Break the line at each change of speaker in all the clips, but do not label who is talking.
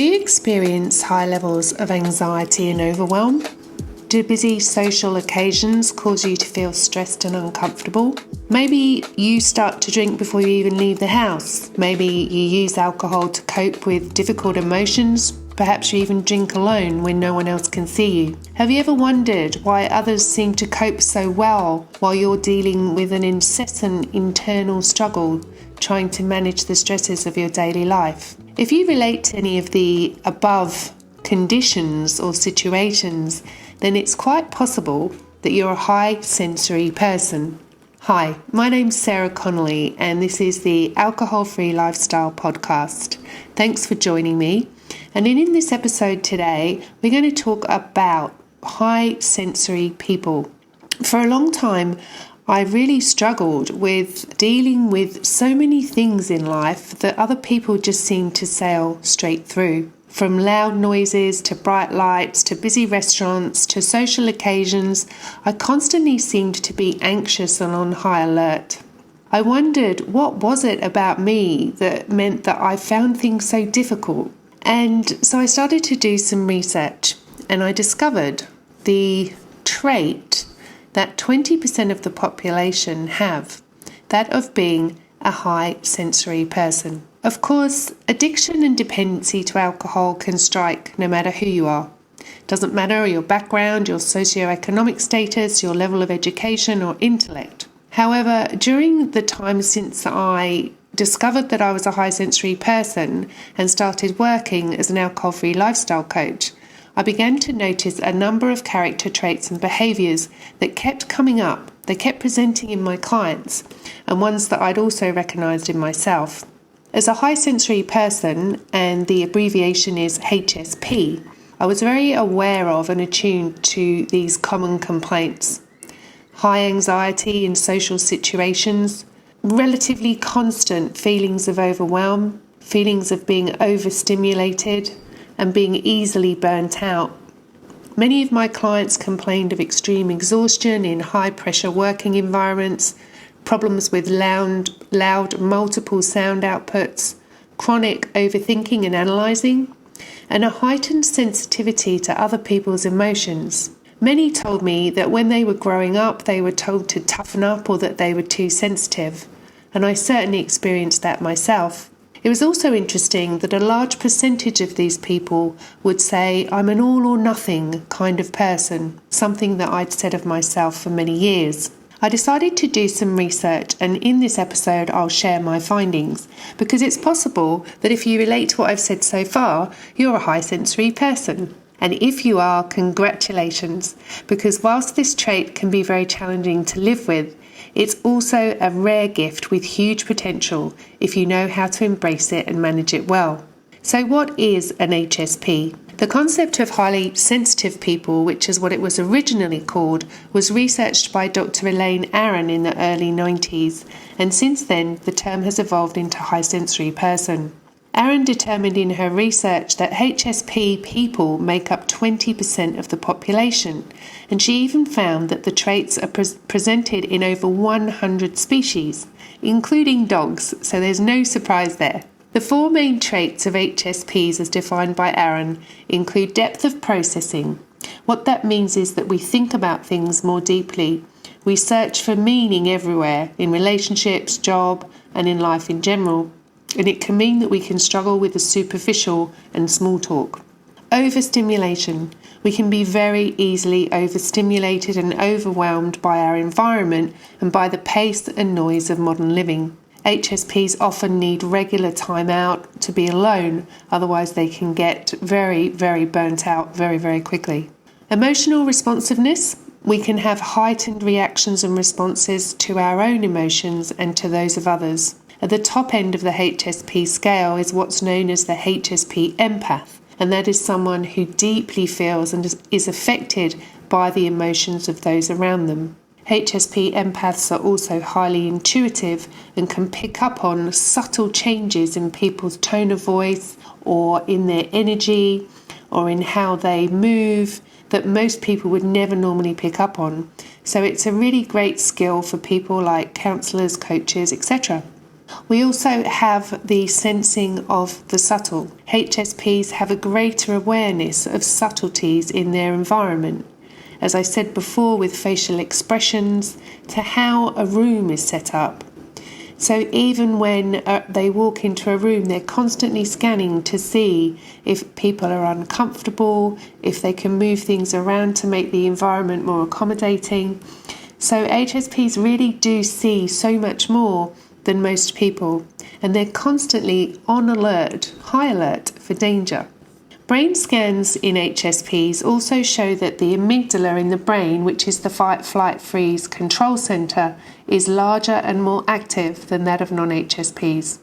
Do you experience high levels of anxiety and overwhelm? Do busy social occasions cause you to feel stressed and uncomfortable? Maybe you start to drink before you even leave the house. Maybe you use alcohol to cope with difficult emotions. Perhaps you even drink alone when no one else can see you. Have you ever wondered why others seem to cope so well while you're dealing with an incessant internal struggle trying to manage the stresses of your daily life? If you relate to any of the above conditions or situations, then it's quite possible that you're a high sensory person. Hi, my name's Sarah Connelly, and this is the Alcohol-Free Lifestyle Podcast. Thanks for joining me. And in this episode today, we're going to talk about high sensory people. For a long time, I really struggled with dealing with so many things in life that other people just seem to sail straight through. From loud noises to bright lights to busy restaurants to social occasions, I constantly seemed to be anxious and on high alert. I wondered, what was it about me that meant that I found things so difficult? And so I started to do some research, and I discovered the trait that 20% of the population have, that of being a high sensory person. Of course, addiction and dependency to alcohol can strike no matter who you are. Doesn't matter your background, your socioeconomic status, your level of education or intellect. However, during the time since I discovered that I was a high sensory person and started working as an alcohol-free lifestyle coach, I began to notice a number of character traits and behaviours that kept coming up. They kept presenting in my clients, and ones that I'd also recognised in myself. As a high sensory person, and the abbreviation is HSP, I was very aware of and attuned to these common complaints. High anxiety in social situations, relatively constant feelings of overwhelm, feelings of being overstimulated, and being easily burnt out. Many of my clients complained of extreme exhaustion in high-pressure working environments, problems with loud multiple sound outputs, chronic overthinking and analysing, and a heightened sensitivity to other people's emotions. Many told me that when they were growing up, they were told to toughen up or that they were too sensitive, and I certainly experienced that myself. It was also interesting that a large percentage of these people would say, I'm an all or nothing kind of person, something that I'd said of myself for many years. I decided to do some research, and in this episode I'll share my findings, because it's possible that if you relate to what I've said so far, you're a high sensory person. And if you are, congratulations, because whilst this trait can be very challenging to live with, it's also a rare gift with huge potential if you know how to embrace it and manage it well. So what is an HSP? The concept of highly sensitive people, which is what it was originally called, was researched by Dr. Elaine Aron in the early 90s, and since then the term has evolved into high sensory person. Aron determined in her research that HSP people make up 20% of the population, and she even found that the traits are presented in over 100 species, including dogs, so there's no surprise there. The four main traits of HSPs as defined by Aron include depth of processing. What that means is that we think about things more deeply. We search for meaning everywhere, in relationships, job, and in life in general. And it can mean that we can struggle with the superficial and small talk. Overstimulation. We can be very easily overstimulated and overwhelmed by our environment and by the pace and noise of modern living. HSPs often need regular time out to be alone, otherwise they can get very, very burnt out very, very quickly. Emotional responsiveness. We can have heightened reactions and responses to our own emotions and to those of others. At the top end of the HSP scale is what's known as the HSP empath, and that is someone who deeply feels and is affected by the emotions of those around them. HSP empaths are also highly intuitive and can pick up on subtle changes in people's tone of voice or in their energy or in how they move that most people would never normally pick up on. So it's a really great skill for people like counsellors, coaches, etc. We also have the sensing of the subtle. HSPs have a greater awareness of subtleties in their environment. As I said before, with facial expressions, to how a room is set up. So even when they walk into a room, they're constantly scanning to see if people are uncomfortable, if they can move things around to make the environment more accommodating. So HSPs really do see so much more than most people, and they're constantly on alert, high alert for danger. Brain scans in HSPs also show that the amygdala in the brain, which is the fight, flight, freeze control centre, is larger and more active than that of non-HSPs.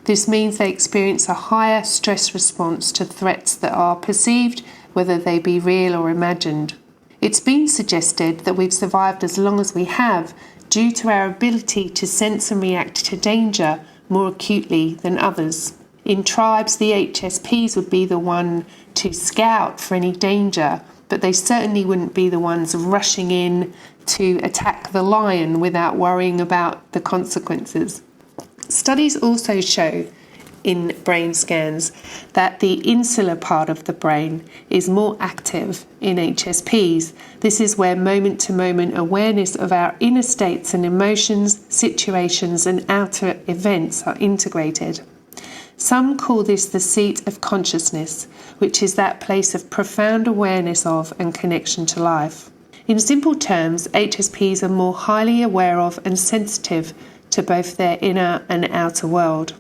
This means they experience a higher stress response to threats that are perceived, whether they be real or imagined. It's been suggested that we've survived as long as we have due to our ability to sense and react to danger more acutely than others. In tribes, the HSPs would be the one to scout for any danger, but they certainly wouldn't be the ones rushing in to attack the lion without worrying about the consequences. Studies also show in brain scans that the insular part of the brain is more active in HSPs. This is where moment-to-moment awareness of our inner states and emotions, situations, and outer events are integrated. Some call this the seat of consciousness, which is that place of profound awareness of and connection to life. In simple terms, HSPs are more highly aware of and sensitive to both their inner and outer world.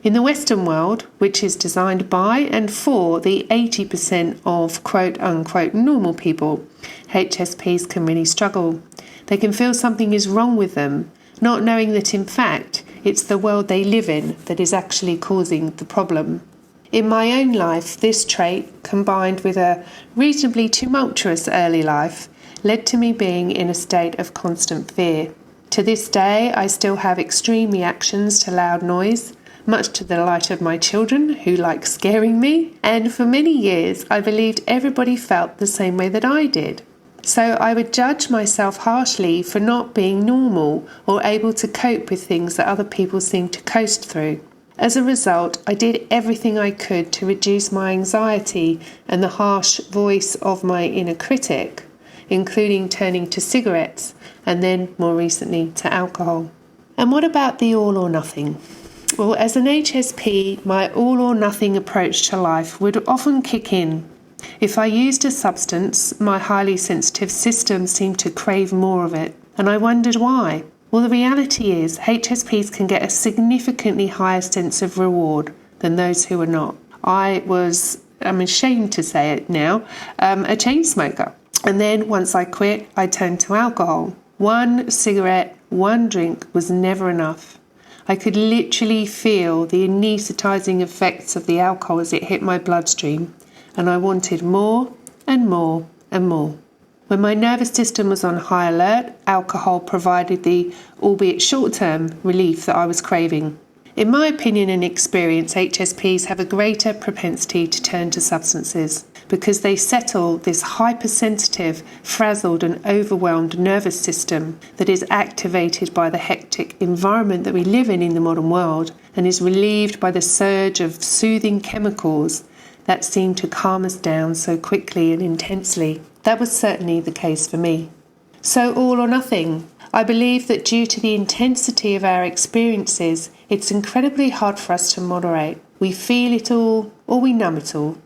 In the Western world, which is designed by and for the 80% of quote-unquote normal people, HSPs can really struggle. They can feel something is wrong with them, not knowing that in fact it's the world they live in that is actually causing the problem. In my own life, this trait, combined with a reasonably tumultuous early life, led to me being in a state of constant fear. To this day, I still have extreme reactions to loud noise, much to the delight of my children, who like scaring me, and for many years I believed everybody felt the same way that I did. So I would judge myself harshly for not being normal or able to cope with things that other people seemed to coast through. As a result, I did everything I could to reduce my anxiety and the harsh voice of my inner critic, including turning to cigarettes and then more recently to alcohol. And what about the all or nothing? Well, as an HSP, my all or nothing approach to life would often kick in. If I used a substance, my highly sensitive system seemed to crave more of it, and I wondered why. Well, the reality is HSPs can get a significantly higher sense of reward than those who are not. I'm ashamed to say it now, a chain smoker. And then once I quit, I turned to alcohol. One cigarette, one drink was never enough. I could literally feel the anaesthetizing effects of the alcohol as it hit my bloodstream, and I wanted more and more and more. When my nervous system was on high alert, alcohol provided the, albeit short-term, relief that I was craving. In my opinion and experience, HSPs have a greater propensity to turn to substances because they settle this hypersensitive, frazzled and overwhelmed nervous system that is activated by the hectic environment that we live in the modern world and is relieved by the surge of soothing chemicals that seem to calm us down so quickly and intensely. That was certainly the case for me. So all or nothing. I believe that due to the intensity of our experiences, it's incredibly hard for us to moderate. We feel it all or we numb it all.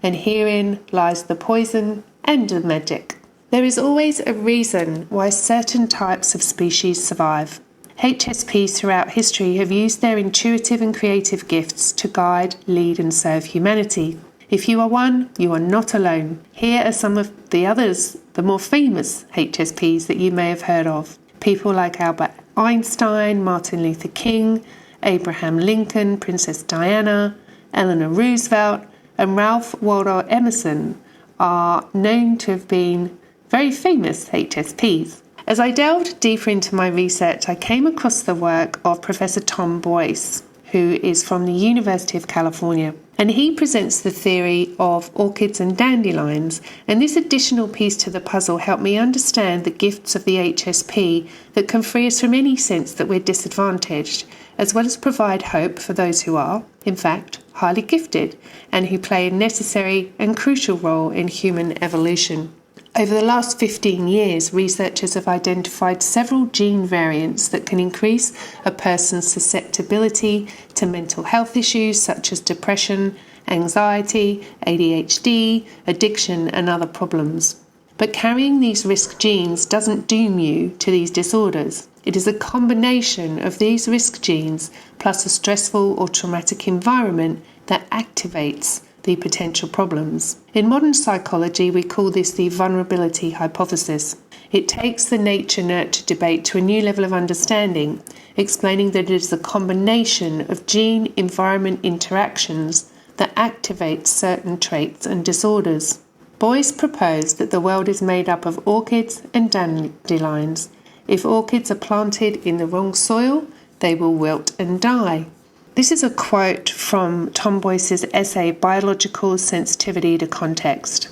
And herein lies the poison and the magic. There is always a reason why certain types of species survive. HSPs throughout history have used their intuitive and creative gifts to guide, lead and serve humanity. If you are one, you are not alone. Here are some of the others, the more famous HSPs that you may have heard of. People like Albert Einstein, Martin Luther King, Abraham Lincoln, Princess Diana, Eleanor Roosevelt, and Ralph Waldo Emerson are known to have been very famous HSPs. As I delved deeper into my research, I came across the work of Professor Tom Boyce, who is from the University of California. And he presents the theory of orchids and dandelions, and this additional piece to the puzzle helped me understand the gifts of the HSP that can free us from any sense that we're disadvantaged as well as provide hope for those who are, in fact, highly gifted and who play a necessary and crucial role in human evolution. Over the last 15 years, researchers have identified several gene variants that can increase a person's susceptibility to mental health issues such as depression, anxiety, ADHD, addiction, and other problems. But carrying these risk genes doesn't doom you to these disorders. It is a combination of these risk genes plus a stressful or traumatic environment that activates the potential problems. In modern psychology, we call this the vulnerability hypothesis. It takes the nature-nurture debate to a new level of understanding, explaining that it is the combination of gene-environment interactions that activates certain traits and disorders. Boyce proposed that the world is made up of orchids and dandelions. If orchids are planted in the wrong soil, they will wilt and die. This is a quote from Tom Boyce's essay, Biological Sensitivity to Context.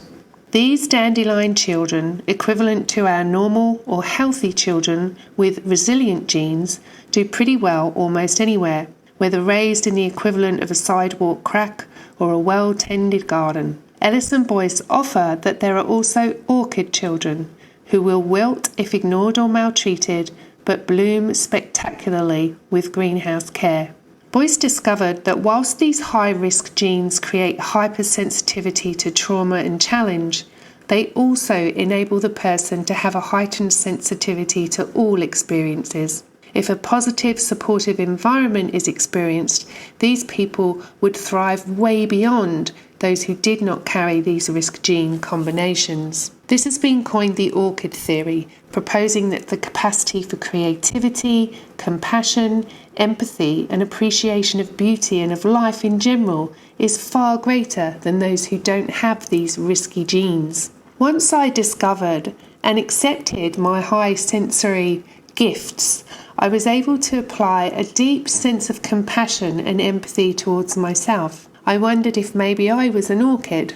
These dandelion children, equivalent to our normal or healthy children with resilient genes, do pretty well almost anywhere, whether raised in the equivalent of a sidewalk crack or a well-tended garden. Ellis and Boyce offer that there are also orchid children who will wilt if ignored or maltreated, but bloom spectacularly with greenhouse care. Boyce discovered that whilst these high-risk genes create hypersensitivity to trauma and challenge, they also enable the person to have a heightened sensitivity to all experiences. If a positive, supportive environment is experienced, these people would thrive way beyond those who did not carry these risk gene combinations. This has been coined the orchid theory, proposing that the capacity for creativity, compassion, empathy, and appreciation of beauty and of life in general is far greater than those who don't have these risky genes. Once I discovered and accepted my high sensory gifts, I was able to apply a deep sense of compassion and empathy towards myself. I wondered if maybe I was an orchid.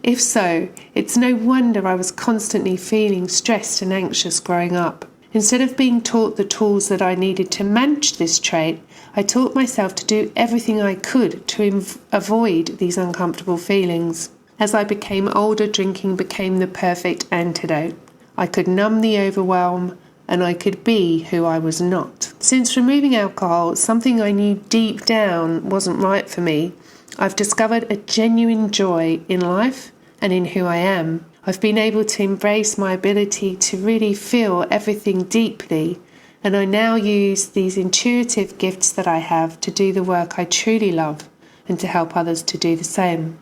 If so, it's no wonder I was constantly feeling stressed and anxious growing up. Instead of being taught the tools that I needed to manage this trait, I taught myself to do everything I could to avoid these uncomfortable feelings. As I became older, drinking became the perfect antidote. I could numb the overwhelm, and I could be who I was not. Since removing alcohol, something I knew deep down wasn't right for me, I've discovered a genuine joy in life and in who I am. I've been able to embrace my ability to really feel everything deeply, and I now use these intuitive gifts that I have to do the work I truly love and to help others to do the same.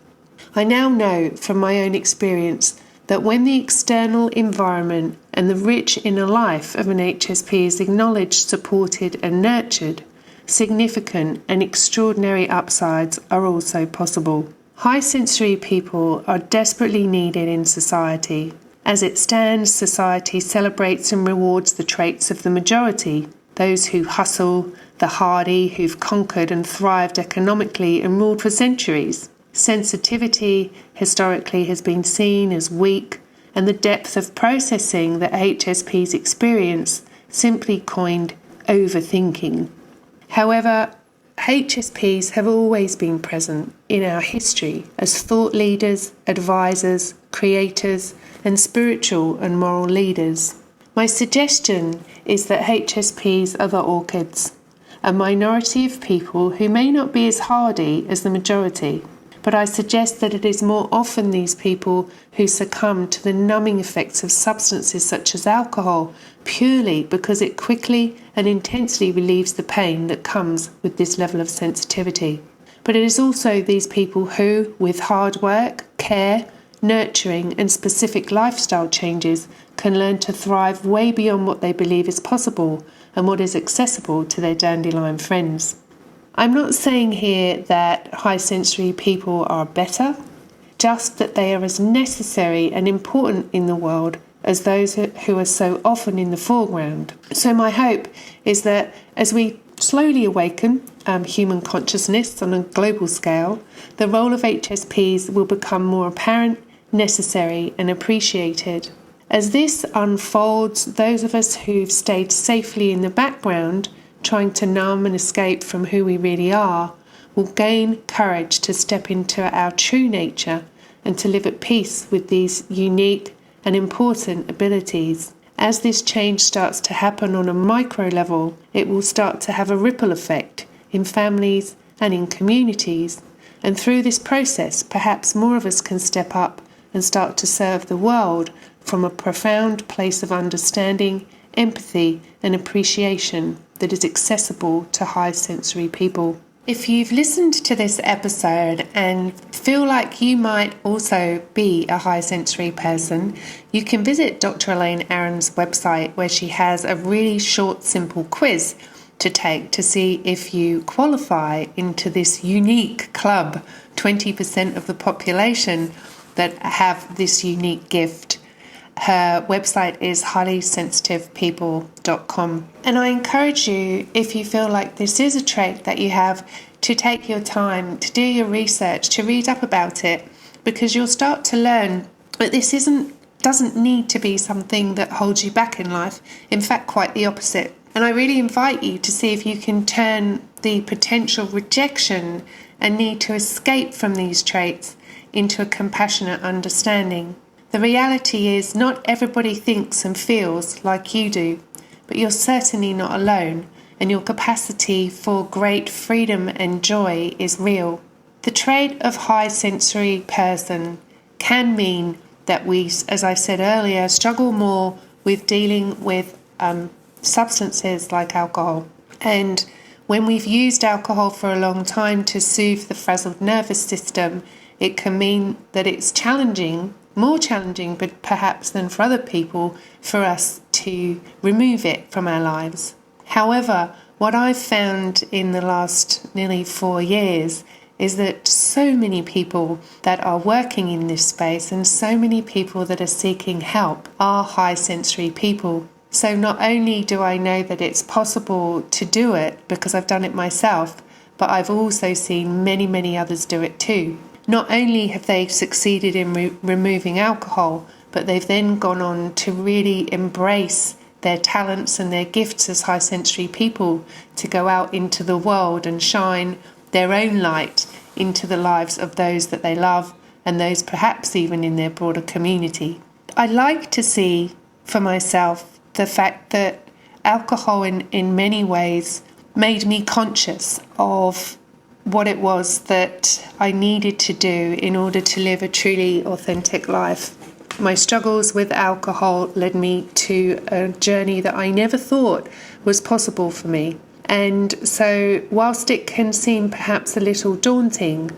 I now know from my own experience that when the external environment and the rich inner life of an HSP is acknowledged, supported and nurtured, significant and extraordinary upsides are also possible. High sensory people are desperately needed in society. As it stands, society celebrates and rewards the traits of the majority, those who hustle, the hardy who've conquered and thrived economically and ruled for centuries. Sensitivity historically has been seen as weak, and the depth of processing that HSPs experience simply coined overthinking. However, HSPs have always been present in our history as thought leaders, advisors, creators, and spiritual and moral leaders. My suggestion is that HSPs are the orchids, a minority of people who may not be as hardy as the majority. But I suggest that it is more often these people who succumb to the numbing effects of substances such as alcohol purely because it quickly and intensely relieves the pain that comes with this level of sensitivity. But it is also these people who, with hard work, care, nurturing and specific lifestyle changes, can learn to thrive way beyond what they believe is possible and what is accessible to their dandelion friends. I'm not saying here that high sensory people are better, just that they are as necessary and important in the world as those who are so often in the foreground. So my hope is that as we slowly awaken human consciousness on a global scale, the role of HSPs will become more apparent, necessary and appreciated. As this unfolds, those of us who've stayed safely in the background trying to numb and escape from who we really are, will gain courage to step into our true nature and to live at peace with these unique and important abilities. As this change starts to happen on a micro level, it will start to have a ripple effect in families and in communities. And through this process, perhaps more of us can step up and start to serve the world from a profound place of understanding, empathy, and appreciation that is accessible to high sensory people. If you've listened to this episode and feel like you might also be a high sensory person, you can visit Dr. Elaine Aron's website, where she has a really short, simple quiz to take to see if you qualify into this unique club, 20% of the population that have this unique gift. Her website is highlysensitivepeople.com. And I encourage you, if you feel like this is a trait that you have, to take your time, to do your research, to read up about it, because you'll start to learn that this doesn't need to be something that holds you back in life. In fact, quite the opposite. And I really invite you to see if you can turn the potential rejection and need to escape from these traits into a compassionate understanding. The reality is not everybody thinks and feels like you do, but you're certainly not alone, and your capacity for great freedom and joy is real. The trait of high sensory person can mean that we, as I said earlier, struggle more with dealing with substances like alcohol. And when we've used alcohol for a long time to soothe the frazzled nervous system, it can mean that it's challenging, more challenging, but perhaps than for other people, for us to remove it from our lives. However, what I've found in the last nearly 4 years is that so many people that are working in this space and so many people that are seeking help are high sensory people. So not only do I know that it's possible to do it because I've done it myself, but I've also seen many, many others do it too. Not only have they succeeded in removing alcohol, but they've then gone on to really embrace their talents and their gifts as high sensory people to go out into the world and shine their own light into the lives of those that they love and those perhaps even in their broader community. I like to see for myself the fact that alcohol in many ways made me conscious of what it was that I needed to do in order to live a truly authentic life. My struggles with alcohol led me to a journey that I never thought was possible for me. And so whilst it can seem perhaps a little daunting,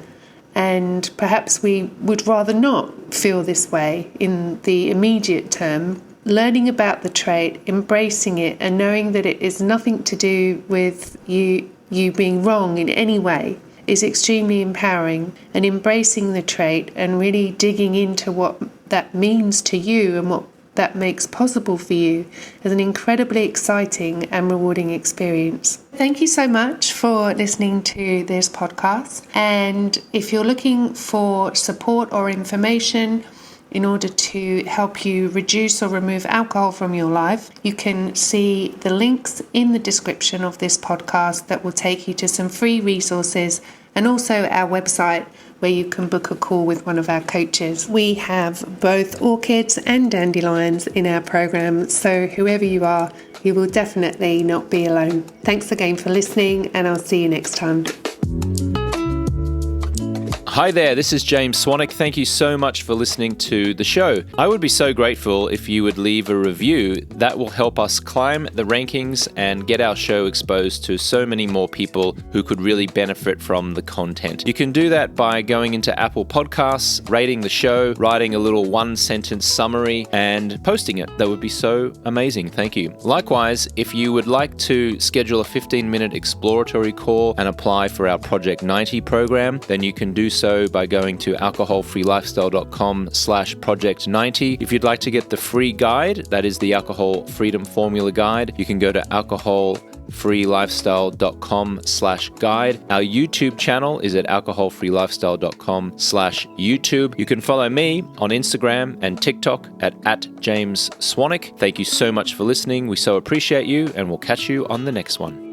and perhaps we would rather not feel this way in the immediate term, learning about the trait, embracing it, and knowing that it is nothing to do with you being wrong in any way is extremely empowering. And embracing the trait and really digging into what that means to you and what that makes possible for you is an incredibly exciting and rewarding experience. Thank you so much for listening to this podcast. And if you're looking for support or information in order to help you reduce or remove alcohol from your life, you can see the links in the description of this podcast that will take you to some free resources and also our website where you can book a call with one of our coaches. We have both orchids and dandelions in our program, so whoever you are, you will definitely not be alone. Thanks again for listening, and I'll see you next time.
Hi there, this is James Swanwick. Thank you so much for listening to the show. I would be so grateful if you would leave a review. That will help us climb the rankings and get our show exposed to so many more people who could really benefit from the content. You can do that by going into Apple Podcasts, rating the show, writing a little one-sentence summary, and posting it. That would be so amazing. Thank you. Likewise, if you would like to schedule a 15-minute exploratory call and apply for our Project 90 program, then you can do so by going to alcoholfreelifestyle.com/project90. If you'd like to get the free guide, that is the Alcohol Freedom Formula Guide, you can go to alcoholfreelifestyle.com/guide. Our YouTube channel is at alcoholfreelifestyle.com/YouTube. You can follow me on Instagram and TikTok at James Swanwick. Thank you so much for listening. We so appreciate you, and we'll catch you on the next one.